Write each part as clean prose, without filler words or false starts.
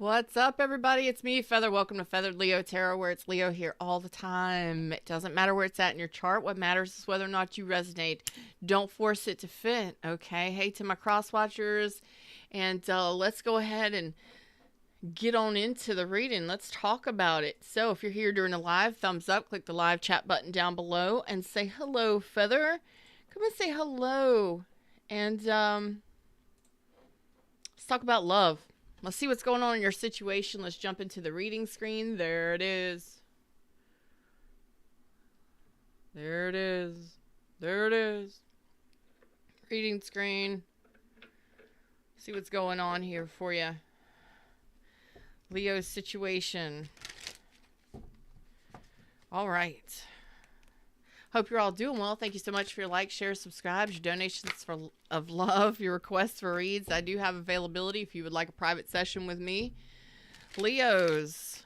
What's up, everybody? It's me, Feather. Welcome to Feathered Leo Tarot, where it's Leo here all the time. It doesn't matter where it's at in your chart. What matters is whether or not you resonate. Don't force it to fit, okay? Hey, to my cross watchers, and let's go ahead and get on into the reading. Let's talk about it. So if you're here during the live, thumbs up, click the live chat button down below, and say hello, Feather. Come and say hello. And let's talk about love. Let's see what's going on in your situation. Let's jump into the reading screen. There it is. There it is. There it is. Reading screen. See what's going on here for you. Leo's situation. All right. Hope you're all doing well. Thank you so much for your likes, shares, subscribes, your donations of love, your requests for reads. I do have availability if you would like a private session with me. Leos.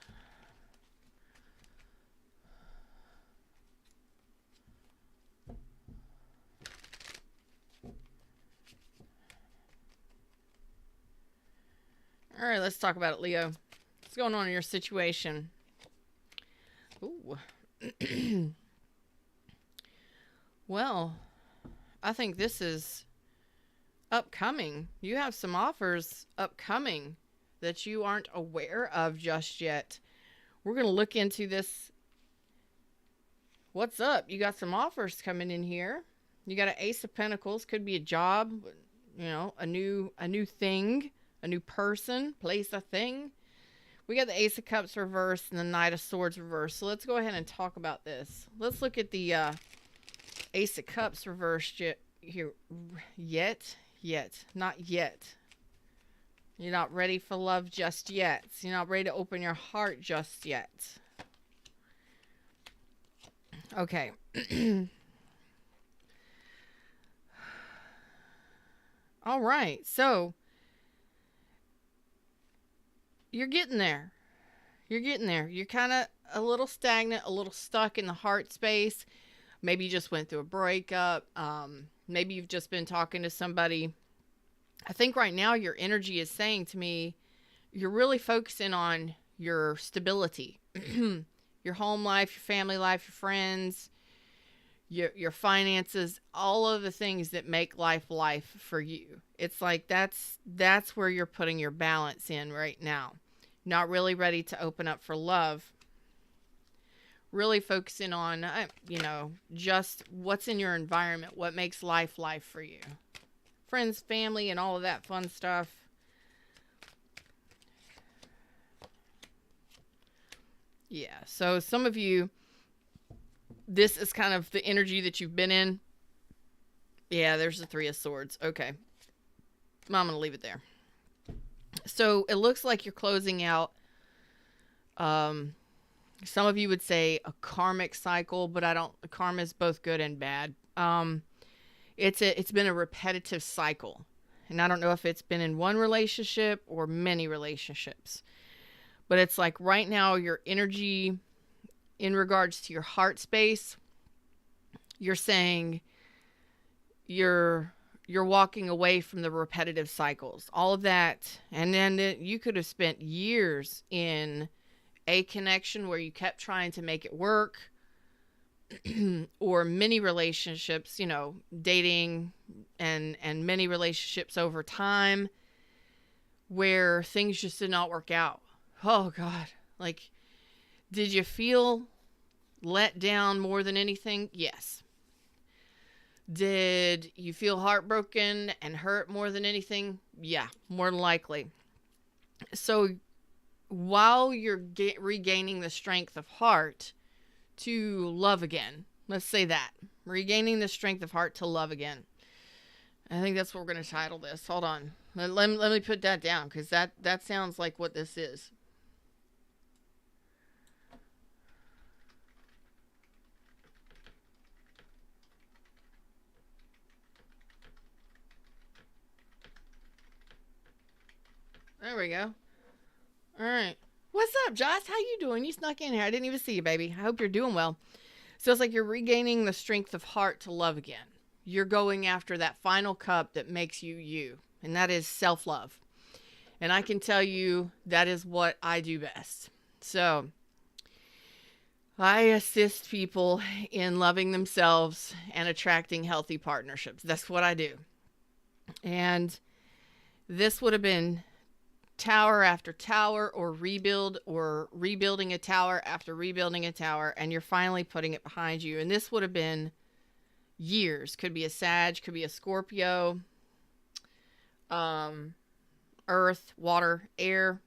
All right, let's talk about it, Leo. What's going on in your situation? Ooh. Well, I think this is upcoming. You have some offers upcoming that you aren't aware of just yet. We're going to look into this. What's up? You got some offers coming in here. You got an Ace of Pentacles. Could be a job, you know, a new thing, a new person, place, a thing. We got the Ace of Cups reversed and the Knight of Swords reversed. So let's go ahead and talk about this. Let's look at the Ace of Cups reversed here. Not yet. You're not ready for love just yet. You're not ready to open your heart just yet. Okay. All right. So you're getting there. You're getting there. You're kind of a little stagnant, a little stuck in the heart space. Maybe you just went through a breakup. Maybe you've just been talking to somebody. I think right now your energy is saying to me, you're really focusing on your stability, your home life, your family life, your friends, your finances, all of the things that make life for you. It's like that's where you're putting your balance in right now. Not really ready to open up for love. Really focusing on, you know, just what's in your environment, what makes life for you. Friends, family, and all of that fun stuff. Yeah, so some of you, this is kind of the energy that you've been in. Yeah, there's the Three of Swords. Okay. I'm going to leave it there. So it looks like you're closing out, some of you would say a karmic cycle, but karma is both good and bad. It's been a repetitive cycle. And I don't know if it's been in one relationship or many relationships. But it's like right now your energy in regards to your heart space, you're saying you're walking away from the repetitive cycles. All of that. And then you could have spent years in a connection where you kept trying to make it work, or many relationships, you know, dating and many relationships over time where things just did not work out. Oh God. Like, did you feel let down more than anything? Yes. Did you feel heartbroken and hurt more than anything? Yeah, more than likely. So while you're regaining the strength of heart to love again, let's say that, regaining the strength of heart to love again. I think that's what we're going to title this. Hold on. Let me put that down, because that sounds like what this is. There we go. All right. What's up, Josh? How you doing? You snuck in here. I didn't even see you, baby. I hope you're doing well. So it's like you're regaining the strength of heart to love again. You're going after that final cup that makes you you, and that is self-love. And I can tell you that is what I do best. So I assist people in loving themselves and attracting healthy partnerships. That's what I do. And this would have been tower after tower, or rebuilding a tower after rebuilding a tower, and you're finally putting it behind you. And this would have been years. Could be a Sag, could be a Scorpio, earth, water, air.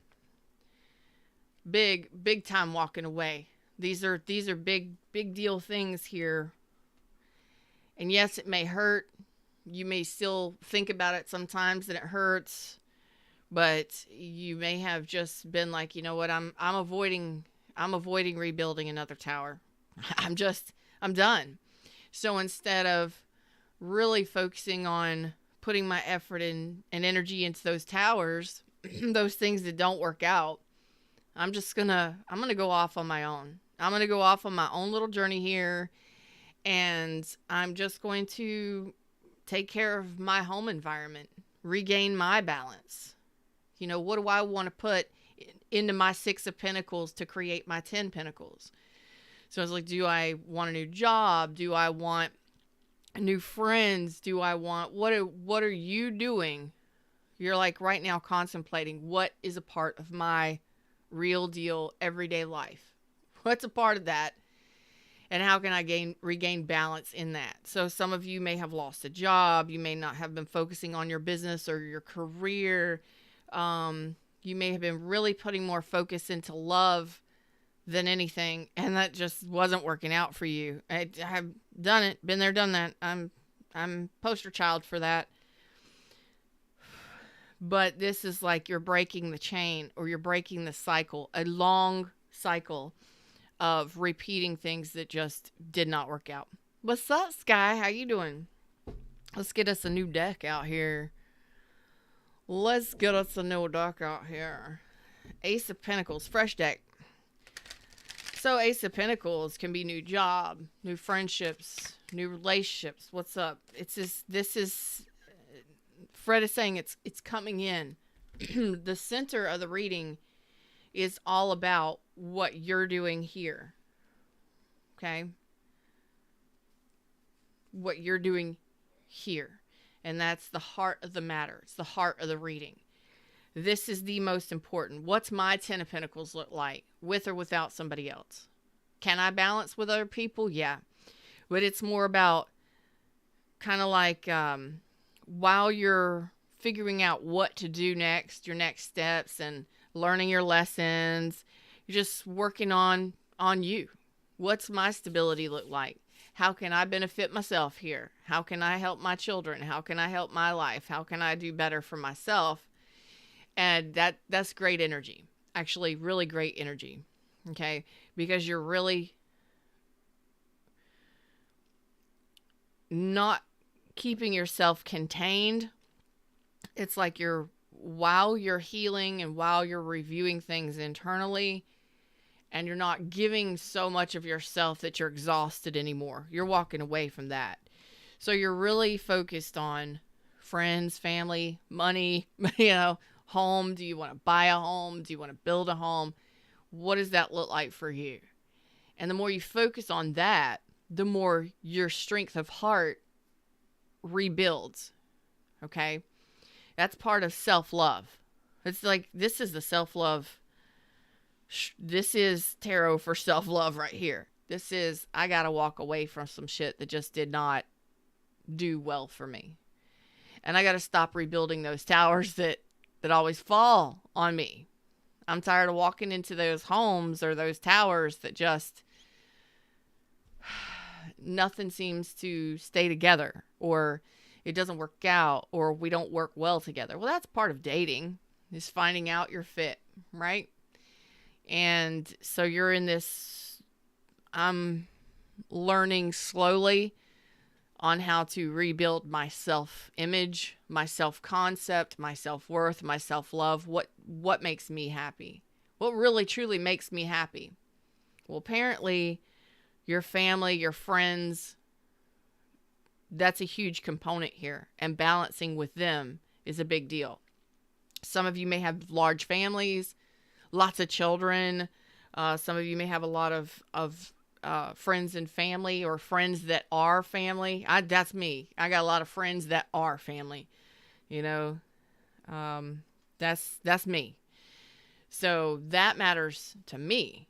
Big time walking away. These are big deal things here. And yes, it may hurt. You may still think about it sometimes and it hurts, but you may have just been like, you know what, I'm avoiding rebuilding another tower. I'm done. So instead of really focusing on putting my effort and energy into those towers, those things that don't work out, I'm gonna go off on my own. I'm gonna go off on my own little journey here, and I'm just going to take care of my home environment, regain my balance. You know, what do I want to put into my 6 of Pentacles to create my 10 Pentacles? So I was like, do I want a new job? Do I want new friends? Do I want, what are you doing? You're like right now contemplating, what is a part of my real deal everyday life? What's a part of that? And how can I regain balance in that? So some of you may have lost a job. You may not have been focusing on your business or your career. You may have been really putting more focus into love than anything, and that just wasn't working out for you. I have done it, been there, done that. I'm poster child for that. But this is like you're breaking the chain, or you're breaking the cycle, a long cycle of repeating things that just did not work out. What's up, Sky? How you doing? Let's get us a new deck out here. Let's get us a new deck out here. Ace of Pentacles, fresh deck. So Ace of Pentacles can be new job, new friendships, new relationships. What's up? This is Fred is saying it's coming in. The center of the reading is all about what you're doing here. Okay? What you're doing here. And that's the heart of the matter. It's the heart of the reading. This is the most important. What's my 10 of Pentacles look like, with or without somebody else? Can I balance with other people? Yeah. But it's more about kind of like while you're figuring out what to do next, your next steps, and learning your lessons, you're just working on you. What's my stability look like? How can I benefit myself here? How can I help my children? How can I help my life? How can I do better for myself? And that's great energy. Actually, really great energy. Okay? Because you're really not keeping yourself contained. It's like while you're healing and while you're reviewing things internally, and you're not giving so much of yourself that you're exhausted anymore. You're walking away from that. So you're really focused on friends, family, money, home. Do you want to buy a home? Do you want to build a home? What does that look like for you? And the more you focus on that, the more your strength of heart rebuilds. Okay? That's part of self-love. It's like, this is the self-love. This is tarot for self-love right here. This is, I got to walk away from some shit that just did not do well for me. And I got to stop rebuilding those towers that always fall on me. I'm tired of walking into those homes or those towers that just, nothing seems to stay together, or it doesn't work out, or we don't work well together. Well, that's part of dating, is finding out your fit, right? And so you're in this, I'm learning slowly on how to rebuild my self-image, my self-concept, my self-worth, my self-love. What makes me happy? What really truly makes me happy? Well, apparently your family, your friends, that's a huge component here. And balancing with them is a big deal. Some of you may have large families, lots of children. Some of you may have a lot of friends and family, or friends that are family. That's me. I got a lot of friends that are family. You know, that's me. So that matters to me.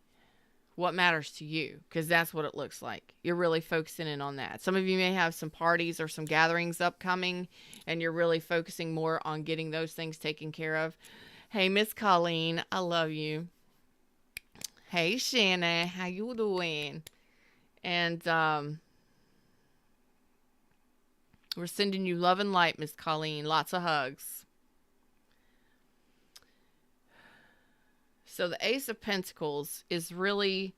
What matters to you? Because that's what it looks like. You're really focusing in on that. Some of you may have some parties or some gatherings upcoming, and you're really focusing more on getting those things taken care of. Hey, Miss Colleen, I love you. Hey, Shanna, how you doing? And we're sending you love and light, Miss Colleen. Lots of hugs. So the Ace of Pentacles is really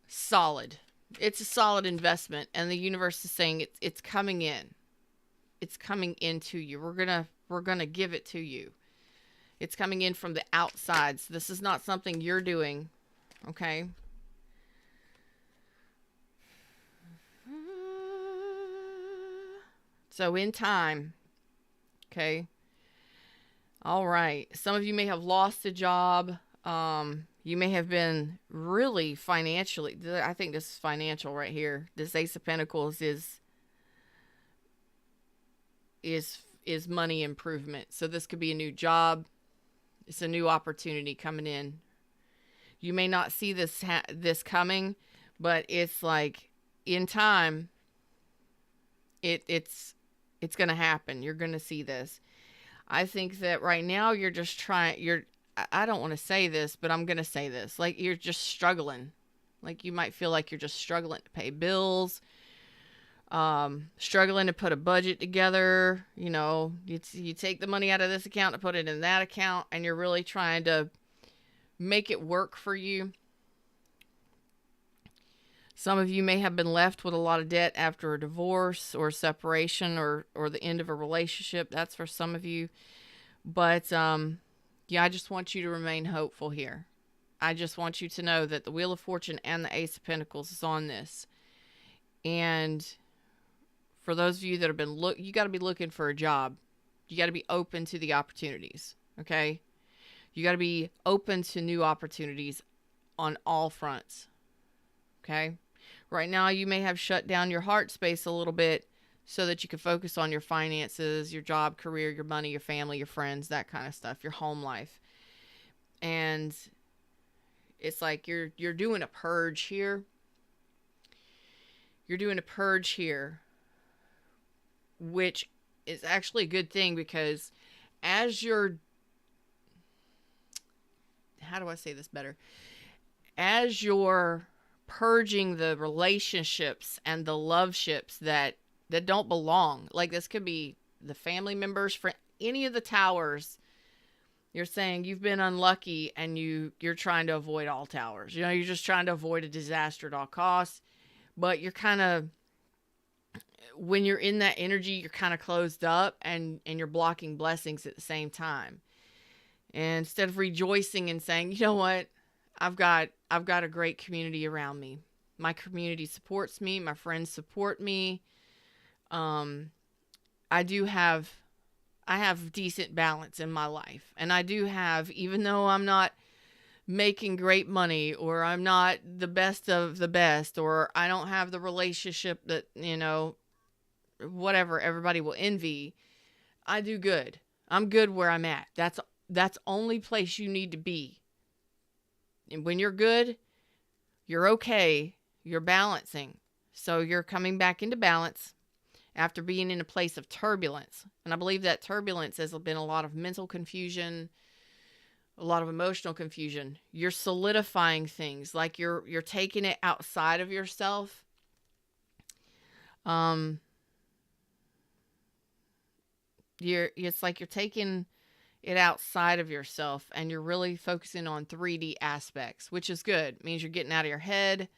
solid. It's a solid investment, and the universe is saying it's coming in. It's coming into you. We're gonna give it to you. It's coming in from the outside. So this is not something you're doing, okay? So in time, okay? All right. Some of you may have lost a job. You may have been really financially. I think this is financial right here. This Ace of Pentacles is money improvement. So this could be a new job. It's a new opportunity coming in. You may not see this coming, but it's like in time. It's going to happen. You're going to see this. I think that right now you're just trying, I don't want to say this, but I'm going to say this. Like, you're just struggling. Like, you might feel like you're just struggling to pay bills, struggling to put a budget together. You know, you take the money out of this account to put it in that account, and you're really trying to make it work for you. Some of you may have been left with a lot of debt after a divorce or separation or the end of a relationship. That's for some of you. But, yeah, I just want you to remain hopeful here. I just want you to know that the Wheel of Fortune and the Ace of Pentacles is on this. And for those of you that have been you got to be looking for a job. You got to be open to the opportunities, okay? You got to be open to new opportunities on all fronts, okay? Right now, you may have shut down your heart space a little bit so that you can focus on your finances, your job, career, your money, your family, your friends, that kind of stuff, your home life. And it's like you're doing a purge here. You're doing a purge here, which is actually a good thing, because as you're, how do I say this better? As you're purging the relationships and the love ships that don't belong, like this could be the family members, for any of the towers. You're saying you've been unlucky, and you're trying to avoid all towers. You know, you're just trying to avoid a disaster at all costs. But you're kind of, when you're in that energy, you're kind of closed up, and you're blocking blessings at the same time. And instead of rejoicing and saying, you know what, I've got a great community around me. My community supports me. My friends support me. I have decent balance in my life. And I do have, even though I'm not making great money, or I'm not the best of the best, or I don't have the relationship that, you know, whatever everybody will envy, I do good. I'm good where I'm at. That's only place you need to be. And when you're good, you're okay. You're balancing. So you're coming back into balance after being in a place of turbulence. And I believe that turbulence has been a lot of mental confusion, a lot of emotional confusion. You're solidifying things, like you're taking it outside of yourself. It's like you're taking it outside of yourself, and you're really focusing on 3D aspects, which is good. It means you're getting out of your head.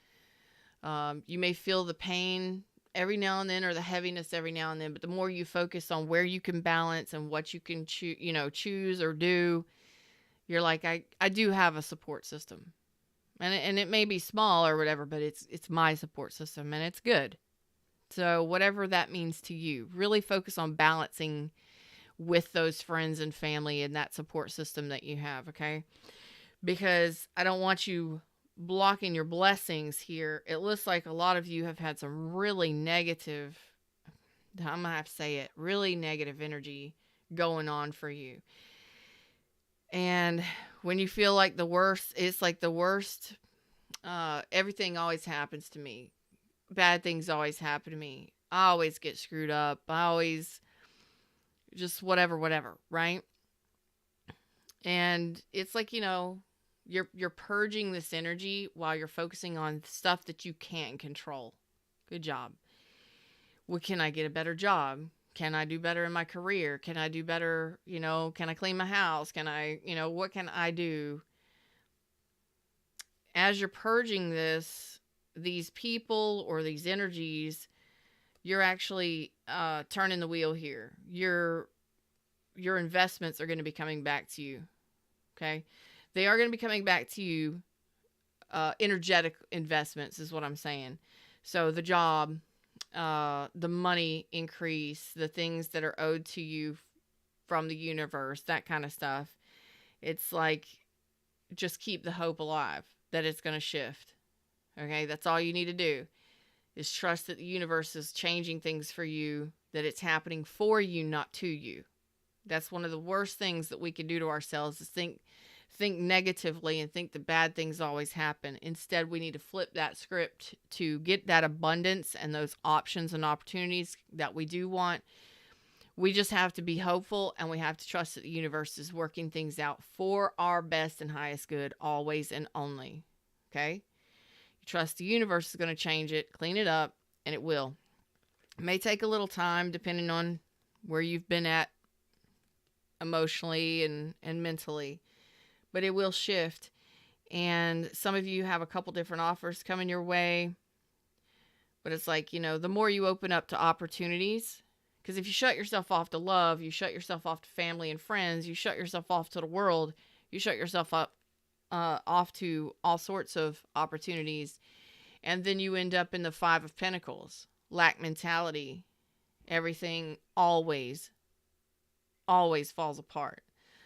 You may feel the pain every now and then, or the heaviness every now and then, but the more you focus on where you can balance and what you can choose or do, you're like, I do have a support system, and it may be small or whatever, but it's my support system, and it's good. So whatever that means to you, really focus on balancing with those friends and family and that support system that you have, okay? Because I don't want you blocking your blessings here. It looks like a lot of you have had some really negative, I'm gonna have to say it, really negative energy going on for you. And when you feel like the worst, it's like the worst. Everything always happens to me. Bad things always happen to me. I always get screwed up. I always just whatever, right? And it's like, you're purging this energy while you're focusing on stuff that you can't control. Good job. Well, can I get a better job? Can I do better in my career? Can I do better, can I clean my house? Can I, what can I do? As you're purging these people or these energies, you're actually turning the wheel here. Your investments are going to be coming back to you. Okay? They are going to be coming back to you. Energetic investments is what I'm saying. So the job, the money increase, the things that are owed to you from the universe, that kind of stuff. It's like, just keep the hope alive that it's going to shift. Okay, that's all you need to do is trust that the universe is changing things for you, that it's happening for you, not to you. That's one of the worst things that we can do to ourselves is think negatively and think that bad things always happen. Instead, we need to flip that script to get that abundance and those options and opportunities that we do want. We just have to be hopeful, and we have to trust that the universe is working things out for our best and highest good, always and only. Okay? You trust the universe is going to change it, clean it up, and it will. It may take a little time depending on where you've been at emotionally and mentally, but it will shift. And some of you have a couple different offers coming your way, but it's like, the more you open up to opportunities, because if you shut yourself off to love, you shut yourself off to family and friends, you shut yourself off to the world, you shut yourself up off to all sorts of opportunities, and then you end up in the Five of Pentacles, lack mentality. Everything always falls apart.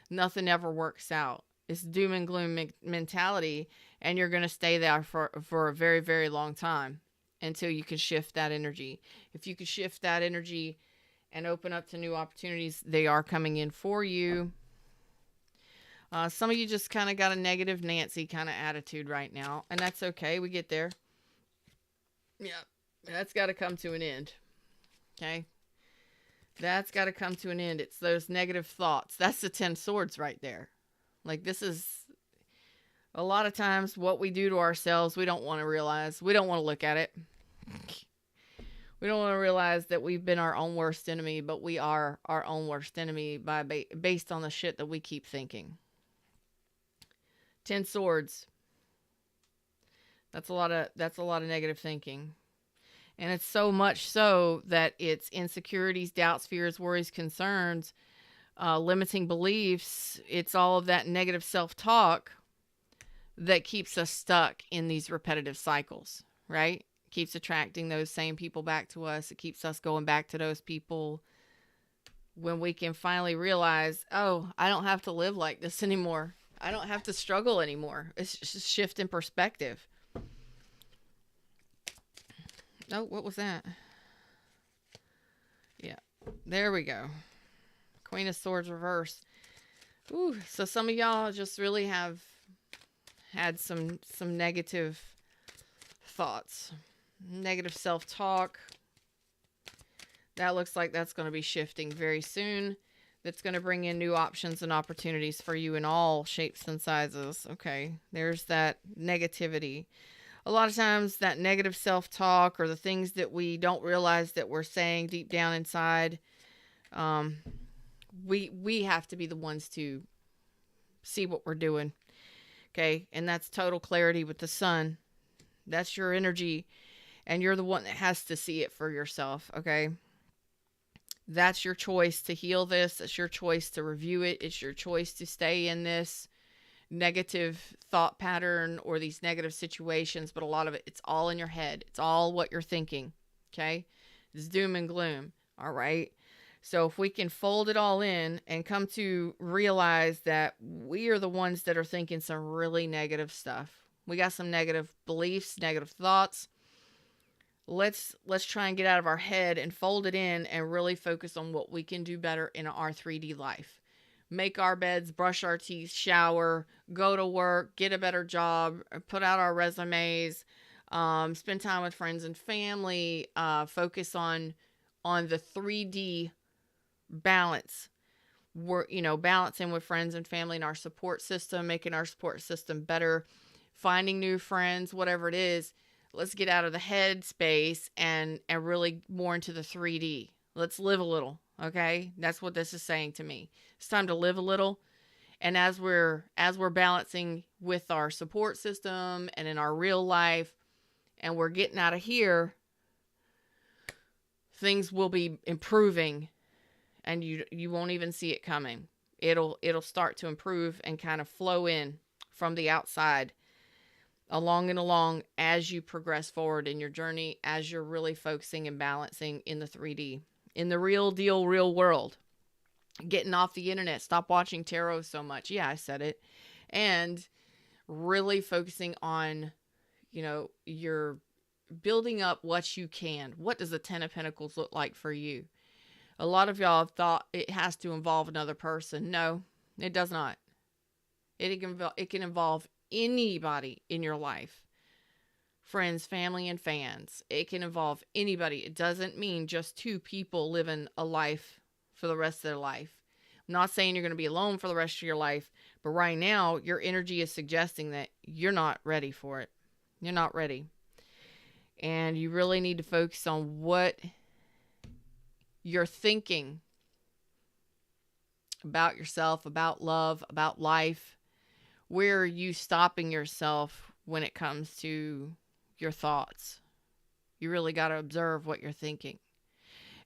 Nothing ever works out. It's doom and gloom mentality, and you're going to stay there for a very, very long time until you can shift that energy. If you can shift that energy and open up to new opportunities, they are coming in for you. Some of you just kind of got a negative Nancy kind of attitude right now, and that's okay. We get there. Yeah, that's got to come to an end. Okay? That's got to come to an end. It's those negative thoughts. That's the 10 swords right there. Like, this is a lot of times what we do to ourselves, we don't want to realize. We don't want to look at it. We don't want to realize that we've been our own worst enemy, but we are our own worst enemy based on the shit that we keep thinking. 10 swords. That's a lot of negative thinking. And it's so much so that it's insecurities, doubts, fears, worries, concerns, limiting beliefs. It's all of that negative self-talk that keeps us stuck in these repetitive cycles, right? Keeps attracting those same people back to us. It keeps us going back to those people when we can finally realize, oh, I don't have to live like this anymore. I don't have to struggle anymore. It's just a shift in perspective. Oh, what was that? Yeah, there we go. Queen of Swords reverse. Ooh, so some of y'all just really have had some negative thoughts. Negative self-talk. That looks like that's going to be shifting very soon. That's going to bring in new options and opportunities for you in all shapes and sizes. Okay, there's that negativity. A lot of times that negative self-talk or the things that we don't realize that we're saying deep down inside, we have to be the ones to see what we're doing. Okay, and that's total clarity with the sun. That's your energy, and you're the one that has to see it for yourself, okay? That's your choice to heal this. It's your choice to review it. It's your choice to stay in this negative thought pattern or these negative situations, but a lot of it's all in your head. It's all what you're thinking, okay? It's doom and gloom, all right? So if we can fold it all in and come to realize that we are the ones that are thinking some really negative stuff. We got some negative beliefs, negative thoughts. Let's try and get out of our head and fold it in and really focus on what we can do better in our 3D life. Make our beds, brush our teeth, shower, go to work, get a better job, put out our resumes, spend time with friends and family, focus on the 3D balance. We're, balancing with friends and family and our support system, making our support system better, finding new friends, whatever it is. Let's get out of the head space and really more into the 3D. Let's live a little, okay? That's what this is saying to me. It's time to live a little. And as we're balancing with our support system and in our real life, and we're getting out of here, things will be improving, and you won't even see it coming. It'll start to improve and kind of flow in from the outside, along as you progress forward in your journey, as you're really focusing and balancing in the 3D, in the real deal, real world. Getting off the internet, stop watching tarot so much. Yeah, I said it. And really focusing on, you're building up what you can. What does the 10 of Pentacles look like for you? A lot of y'all have thought it has to involve another person. No, it does not. It can involve anybody in your life. Friends, family, and fans. It can involve anybody. It doesn't mean just two people living a life for the rest of their life. I'm not saying you're going to be alone for the rest of your life, but right now, your energy is suggesting that you're not ready for it. You're not ready. And you really need to focus on what you're thinking about yourself, about love, about life. Where are you stopping yourself when it comes to your thoughts? You really got to observe what you're thinking.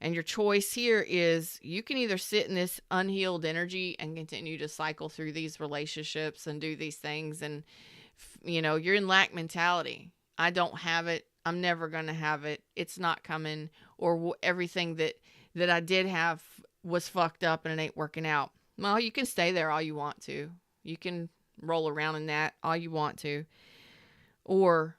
And your choice here is you can either sit in this unhealed energy and continue to cycle through these relationships and do these things. And, you're in lack mentality. I don't have it. I'm never going to have it. It's not coming. Or everything that I did have was fucked up and it ain't working out. Well, you can stay there all you want to. You can roll around in that all you want to. Or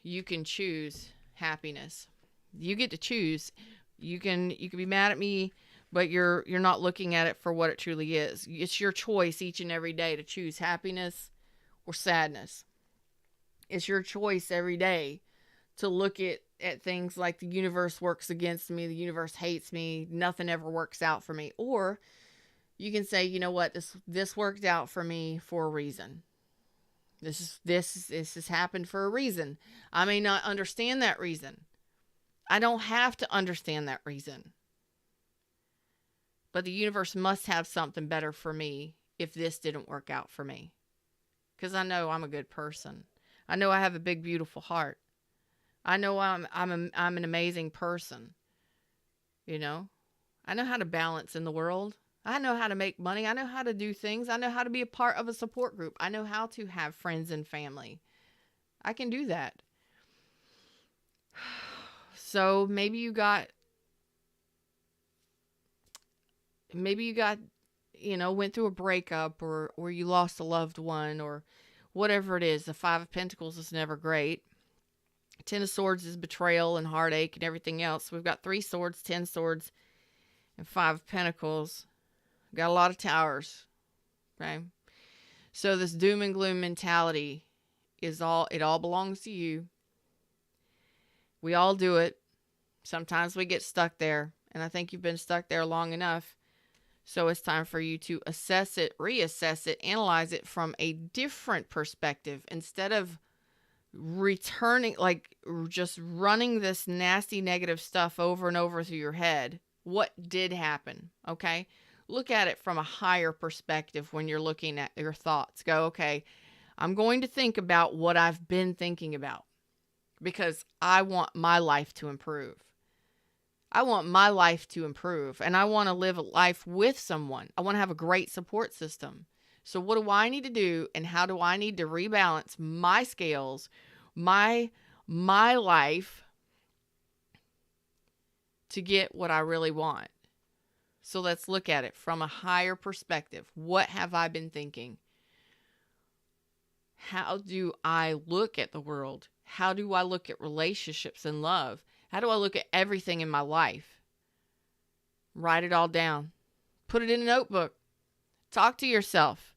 you can choose happiness. You get to choose. You can be mad at me, but you're not looking at it for what it truly is. It's your choice each and every day to choose happiness or sadness. It's your choice every day to look at things like the universe works against me, the universe hates me, nothing ever works out for me. Or you can say, you know what, this worked out for me for a reason. This has happened for a reason. I may not understand that reason. I don't have to understand that reason. But the universe must have something better for me if this didn't work out for me. Because I know I'm a good person. I know I have a big, beautiful heart. I know I'm an amazing person. I know how to balance in the world. I know how to make money. I know how to do things. I know how to be a part of a support group. I know how to have friends and family. I can do that. So maybe you got, went through a breakup or you lost a loved one or whatever it is. The 5 of Pentacles is never great. 10 of Swords is betrayal and heartache and everything else. We've got 3 swords, 10 swords, and 5 of Pentacles. Got a lot of towers. Okay. So this doom and gloom mentality it all belongs to you. We all do it. Sometimes we get stuck there. And I think you've been stuck there long enough. So it's time for you to assess it, reassess it, analyze it from a different perspective. Instead of returning, just running this nasty negative stuff over and over through your head. What did happen? Okay. Look at it from a higher perspective when you're looking at your thoughts. Go, okay, I'm going to think about what I've been thinking about because I want my life to improve. I want my life to improve and I want to live a life with someone. I want to have a great support system. So what do I need to do and how do I need to rebalance my scales, my life to get what I really want? So let's look at it from a higher perspective. What have I been thinking? How do I look at the world? How do I look at relationships and love? How do I look at everything in my life? Write it all down. Put it in a notebook. Talk to yourself.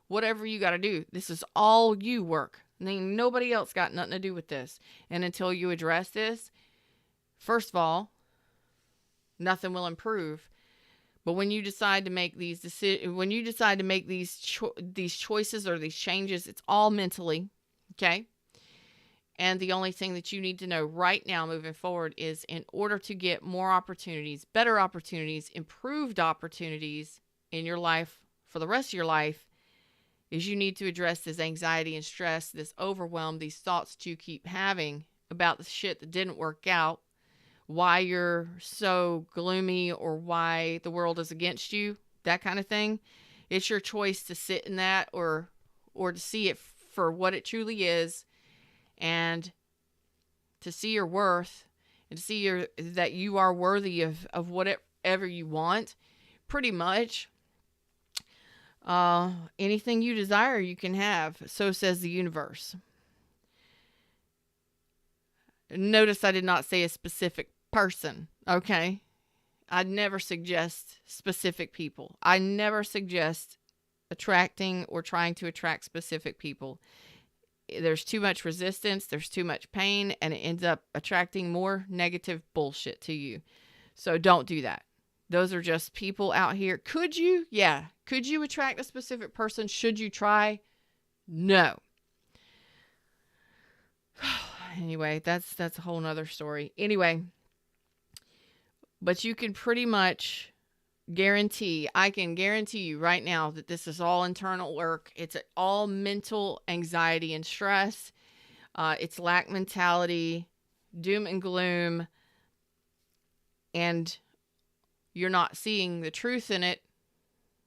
Whatever you got to do. This is all you work. Nobody else got nothing to do with this. And until you address this, first of all, nothing will improve. But when you decide to make these these choices or these changes, it's all mentally, okay? And the only thing that you need to know right now moving forward is, in order to get more opportunities, better opportunities, improved opportunities in your life for the rest of your life, is you need to address this anxiety and stress, this overwhelm, these thoughts that you keep having about the shit that didn't work out, why you're so gloomy or why the world is against you, that kind of thing. It's your choice to sit in that or to see it for what it truly is, and to see your worth and to see that you are worthy of whatever you want. Pretty much anything you desire you can have, so says the universe. Notice I did not say a specific person, okay? I'd never suggest specific people. I never suggest attracting or trying to attract specific people. There's too much resistance, there's too much pain, and it ends up attracting more negative bullshit to you. So don't do that. Those are just people out here. Could you? Yeah. Could you attract a specific person? Should you try? No. Anyway, that's a whole nother story. Anyway, but you can pretty much I can guarantee you right now that this is all internal work. It's all mental anxiety and stress. It's lack mentality, doom and gloom, and you're not seeing the truth in it.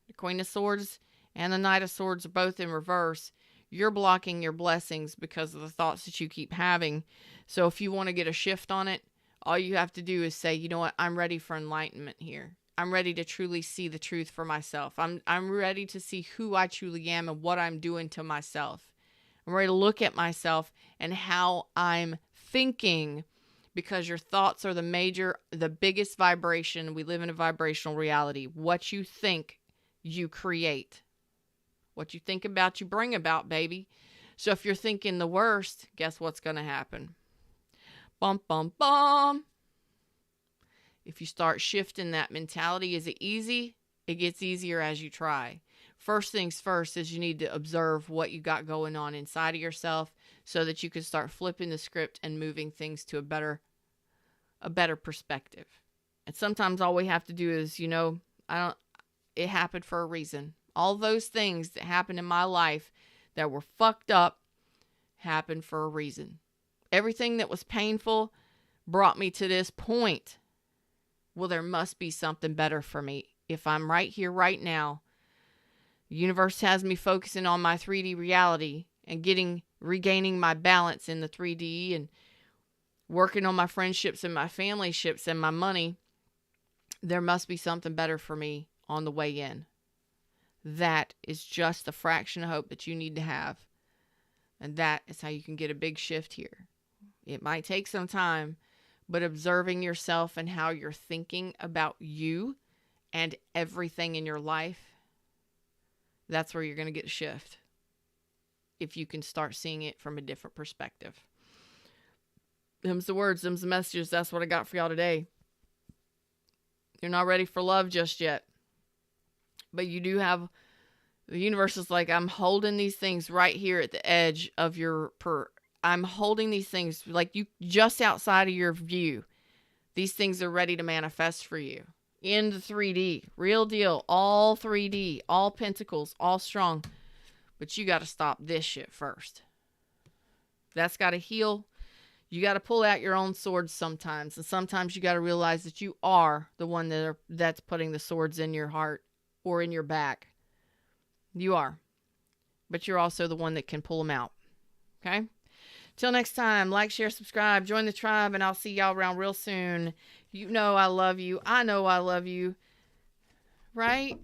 The Queen of Swords and the Knight of Swords are both in reverse. You're blocking your blessings because of the thoughts that you keep having. So if you want to get a shift on it, all you have to do is say, you know what, I'm ready for enlightenment here. I'm ready to truly see the truth for myself. I'm ready to see who I truly am and what I'm doing to myself. I'm ready to look at myself and how I'm thinking, because your thoughts are the biggest vibration. We live in a vibrational reality. What you think, you create. What you think about, you bring about, baby. So if you're thinking the worst, guess what's going to happen? Bum, bum, bum. If you start shifting that mentality, is it easy? It gets easier as you try. First things first is you need to observe what you got going on inside of yourself so that you can start flipping the script and moving things to a better perspective. And sometimes all we have to do is, it happened for a reason. All those things that happened in my life that were fucked up happened for a reason. Everything that was painful brought me to this point. Well, there must be something better for me. If I'm right here, right now, the universe has me focusing on my 3D reality and regaining my balance in the 3D and working on my friendships and my family ships and my money. There must be something better for me on the way in. That is just the fraction of hope that you need to have. And that is how you can get a big shift here. It might take some time, but observing yourself and how you're thinking about you and everything in your life, that's where you're going to get a shift. If you can start seeing it from a different perspective. Them's the words, them's the messages. That's what I got for y'all today. You're not ready for love just yet. But you do have, the universe is like, I'm holding these things right here at the edge of I'm holding these things like you just outside of your view. These things are ready to manifest for you in the 3D. Real deal. All 3D. All pentacles. All strong. But you got to stop this shit first. That's got to heal. You got to pull out your own swords sometimes. And sometimes you got to realize that you are the one that's putting the swords in your heart or in your back. You are. But you're also the one that can pull them out. Okay? Till next time, like, share, subscribe, join the tribe, and I'll see y'all around real soon. You know I love you. I know I love you. right?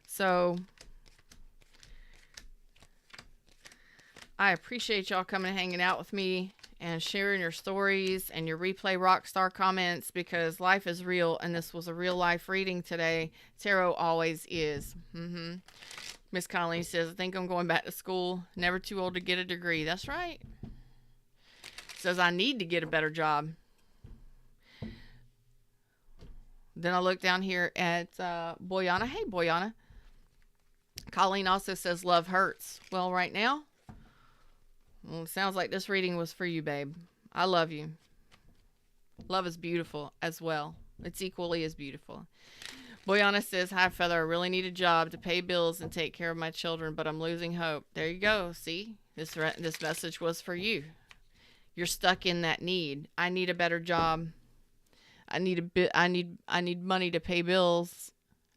So I appreciate y'all coming and hanging out with me and sharing your stories and your replay rockstar comments, because life is real, and this was a real life reading today. Tarot always is. Miss Colleen says, I think I'm going back to school. Never too old to get a degree. That's right. Says, I need to get a better job. Then I look down here at Boyana. Hey, Boyana. Colleen also says, love hurts. Well, right now, well, it sounds like this reading was for you, babe. I love you. Love is beautiful as well. It's equally as beautiful. Boyana says, hi, Feather. I really need a job to pay bills and take care of my children, but I'm losing hope. There you go. See, this message was for you. You're stuck in that need. I need a better job. I need money to pay bills.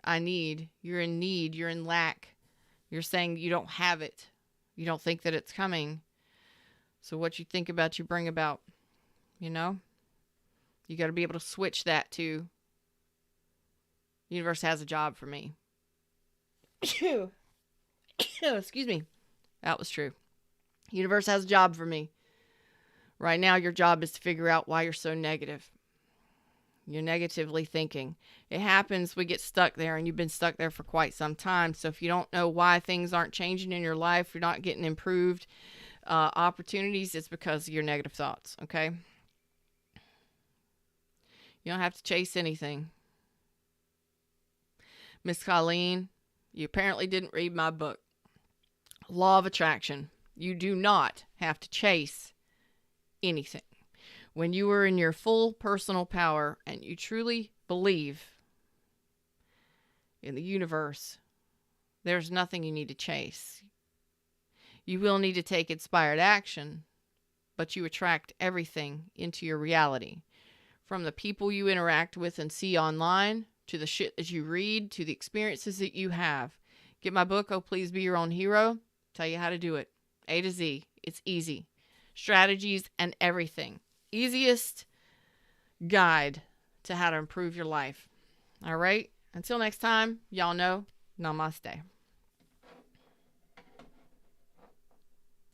You're in need. You're in lack. You're saying you don't have it. You don't think that it's coming. So what you think about, you bring about. You know? You got to be able to switch that to, universe has a job for me. Excuse me. That was true. Universe has a job for me. Right now, your job is to figure out why you're so negative. You're negatively thinking. It happens, we get stuck there, and you've been stuck there for quite some time. So if you don't know why things aren't changing in your life, you're not getting improved opportunities, it's because of your negative thoughts, okay? You don't have to chase anything. Miss Colleen, you apparently didn't read my book. Law of Attraction. You do not have to chase anything. When you are in your full personal power and you truly believe in the universe, there's nothing you need to chase. You will need to take inspired action, but you attract everything into your reality. From the people you interact with and see online, to the shit that you read, to the experiences that you have. Get my book, Oh Please Be Your Own Hero. Tell you how to do it. A to Z. It's easy. Strategies and everything. Easiest guide to how to improve your life. All right? Until next time, y'all know, namaste.